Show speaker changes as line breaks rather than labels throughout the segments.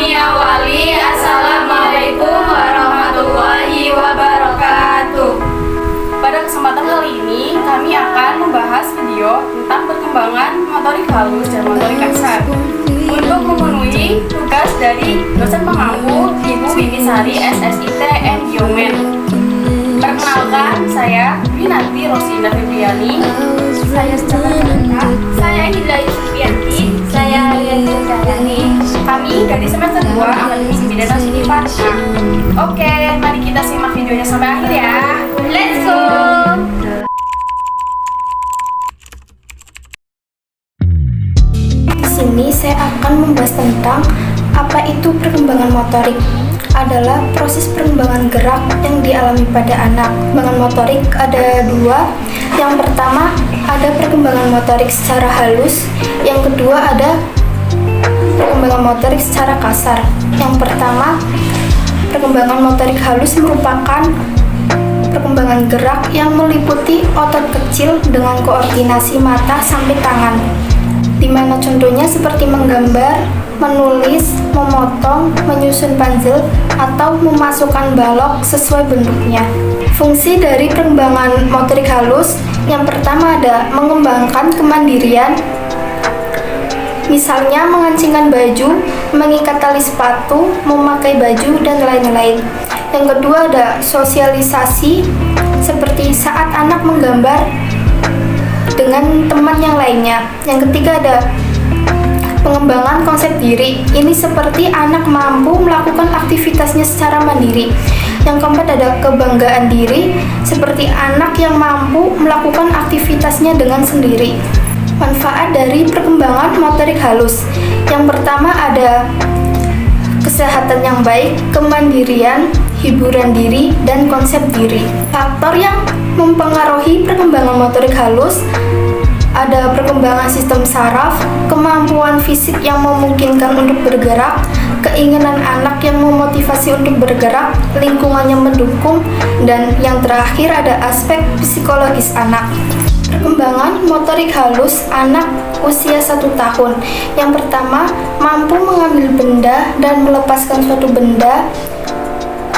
ya wali. Assalamualaikum warahmatullahi wabarakatuh. Pada kesempatan kali ini kami akan membahas video tentang perkembangan motorik halus dan motorik kasar untuk memenuhi tugas dari dosen pengampu Ibu Winisari SSIT Endiomen. Perkenalkan, saya Winarti Rosinda Febriani.
Saya Stella Raka. Saya Hidla Yusufianti. Saya Rianti Dayani.
Kami dari semester 2 Akademi Bidana Seni Parna. Oke, mari kita simak videonya sampai akhir ya.
Let's go.
Di sini saya akan membahas tentang apa itu perkembangan motorik. Adalah proses perkembangan gerak yang dialami pada anak. Perkembangan motorik ada dua. Yang pertama ada perkembangan motorik secara halus. Yang kedua ada perkembangan motorik secara kasar. Yang pertama, perkembangan motorik halus merupakan perkembangan gerak yang meliputi otot kecil dengan koordinasi mata sampai tangan. Di mana contohnya seperti menggambar, menulis, memotong, menyusun puzzle, atau memasukkan balok sesuai bentuknya. Fungsi dari perkembangan motorik halus yang pertama ada mengembangkan kemandirian, misalnya mengancingkan baju, mengikat tali sepatu, memakai baju, dan lain-lain. Yang kedua ada sosialisasi, seperti saat anak menggambar dengan teman yang lainnya. Yang ketiga ada pengembangan konsep diri. Ini seperti anak mampu melakukan aktivitasnya secara mandiri. Yang keempat ada kebanggaan diri, seperti anak yang mampu melakukan aktivitasnya dengan sendiri. Manfaat dari perkembangan motorik halus. Yang pertama ada kesehatan yang baik, kemandirian, hiburan diri, dan konsep diri. Faktor yang mempengaruhi perkembangan motorik halus ada perkembangan sistem saraf, kemampuan fisik yang memungkinkan untuk bergerak, keinginan anak yang memotivasi untuk bergerak, lingkungan yang mendukung, dan yang terakhir ada aspek psikologis anak. Perkembangan motorik halus anak usia 1 tahun. Yang pertama, mampu mengambil benda dan melepaskan suatu benda,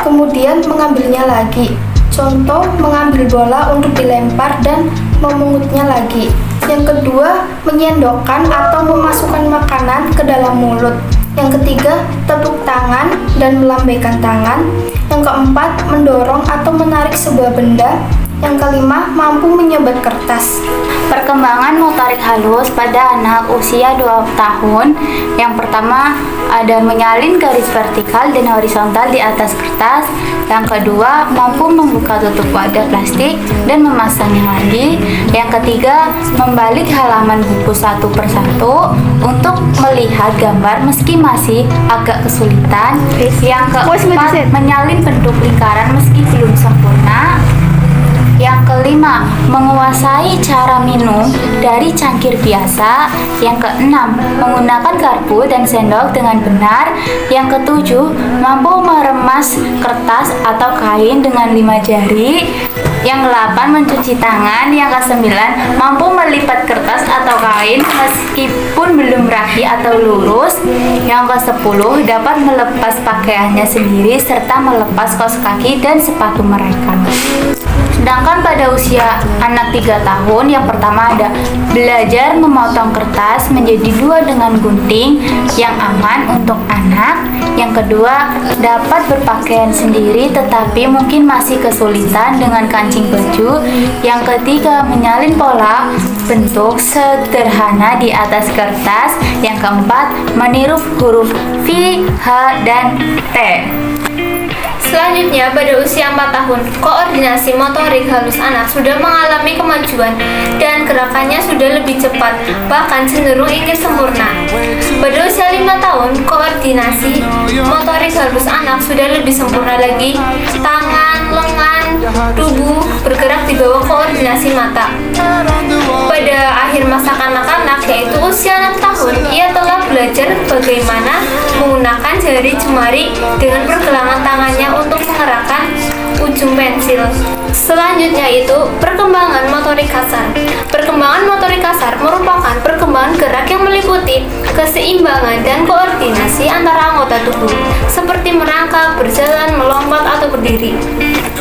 kemudian mengambilnya lagi. Contoh, mengambil bola untuk dilempar dan memungutnya lagi. Yang kedua, menyendokkan atau memasukkan makanan ke dalam mulut. Yang ketiga, tepuk tangan dan melambaikan tangan. Yang keempat, mendorong atau menarik sebuah benda. Yang kelima, mampu menyebat kertas.
Perkembangan motorik halus pada anak usia 2 tahun. Yang pertama ada menyalin garis vertikal dan horizontal di atas kertas. Yang kedua, mampu membuka tutup wadah plastik dan memasangnya lagi. Yang ketiga, membalik halaman buku satu persatu untuk melihat gambar meski masih agak kesulitan. Yang keempat, menyalin bentuk lingkaran meski belum sempurna. Yang kelima, menguasai cara minum dari cangkir biasa. Yang keenam, menggunakan garpu dan sendok dengan benar. Yang ketujuh, mampu meremas kertas atau kain dengan 5 jari. Yang ke-8, mencuci tangan. Yang ke-9, mampu melipat kertas atau kain meskipun belum rapi atau lurus. Yang ke-10, dapat melepas pakaiannya sendiri serta melepas kaos kaki dan sepatu mereka. Sedangkan pada usia anak 3 tahun, yang pertama ada belajar memotong kertas menjadi 2 dengan gunting yang aman untuk anak. Yang kedua, dapat berpakaian sendiri tetapi mungkin masih kesulitan dengan kancing baju. Yang ketiga, menyalin pola bentuk sederhana di atas kertas. Yang keempat, meniru huruf V, H, dan T.
Selanjutnya, pada usia 4 tahun, koordinasi motorik halus anak sudah mengalami kemajuan dan gerakannya sudah lebih cepat, bahkan cenderung ingin sempurna. Pada usia 5 tahun, koordinasi motorik halus anak sudah lebih sempurna lagi. Tangan, lengan, tubuh bergerak di bawah koordinasi mata. Pada akhir masa kanak-kanak, yaitu usia 6 tahun, ia telah belajar bagaimana menggunakan jari jemari dengan pergelangan tangannya untuk mengerahkan ujung pensil. Selanjutnya itu perkembangan motorik kasar. Perkembangan motorik kasar merupakan perkembangan gerak yang meliputi keseimbangan dan koordinasi antara anggota anggota tubuh, seperti merangkak, berjalan, melompat, atau berdiri.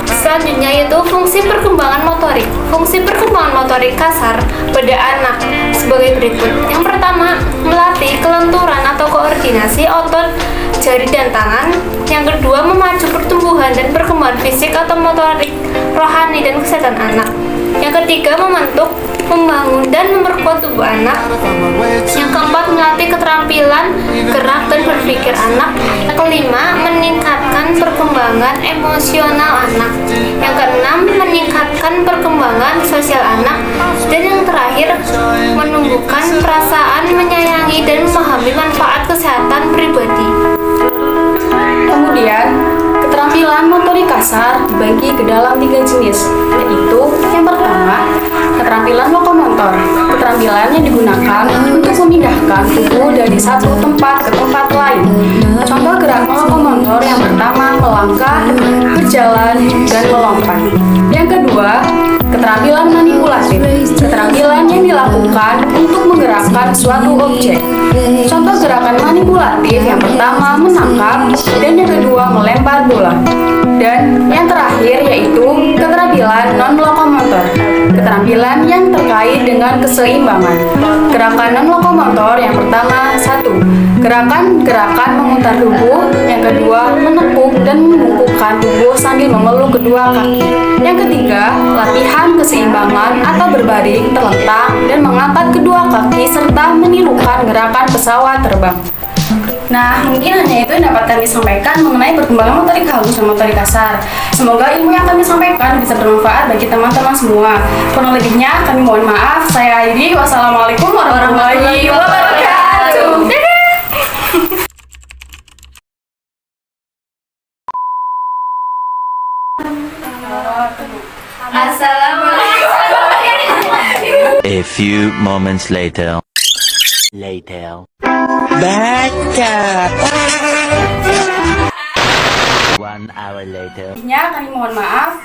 Selanjutnya yaitu fungsi perkembangan motorik. Fungsi perkembangan motorik kasar pada anak sebagai berikut. Yang pertama, melatih kelenturan atau koordinasi otot jari dan tangan. Yang kedua, memacu pertumbuhan dan perkembangan fisik atau motorik rohani dan kesehatan anak. Yang ketiga, membentuk, membangun, dan memperkuat tubuh anak. Yang keempat, melatih keterampilan gerak dan berpikir anak. Yang kelima, meningkatkan perkembangan emosional anak. Yang keenam, meningkatkan perkembangan sosial anak. Dan yang terakhir, menumbuhkan perasaan menyayangi dan memahami manfaat kesehatan pribadi.
Kemudian, keterampilan motorik kasar dibagi ke dalam 3 jenis, yaitu yang pertama, keterampilan lokomotor. Keterampilan yang digunakan untuk memindahkan tubuh dari satu tempat ke tempat lain. Contoh gerak lokomotor yang pertama, melangkah, berjalan, dan melompat. Yang kedua, keterampilan manipulatif. Keterampilan yang dilakukan untuk menggerakkan suatu objek. Contoh gerakan manipulatif yang pertama, menangkap, dan yang kedua, melempar bola. Dan yang terakhir yaitu keterampilan non-lokomotor. Keterampilan yang terkait dengan keseimbangan. Gerakan non-lokomotor yang pertama, 1. Gerakan-gerakan memutar tubuh. Yang kedua, menekuk dan membungkukkan tubuh sambil memeluk kedua kaki. Yang ketiga, latihan keseimbangan atau berbaring, terlentang, dan mengangkat kedua kaki serta menirukan gerakan pesawat terbang. Nah, mungkin hanya itu yang dapat kami sampaikan mengenai perkembangan motorik halus dan motorik kasar. Semoga ilmu yang kami sampaikan bisa bermanfaat bagi teman-teman semua. Kurang lebihnya kami mohon maaf. Saya Aidi. Wassalamualaikum warahmatullahi wabarakatuh.
A few moments later. Baca. 1 hour later.
Kami mohon maaf.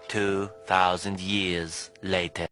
2,000 years later.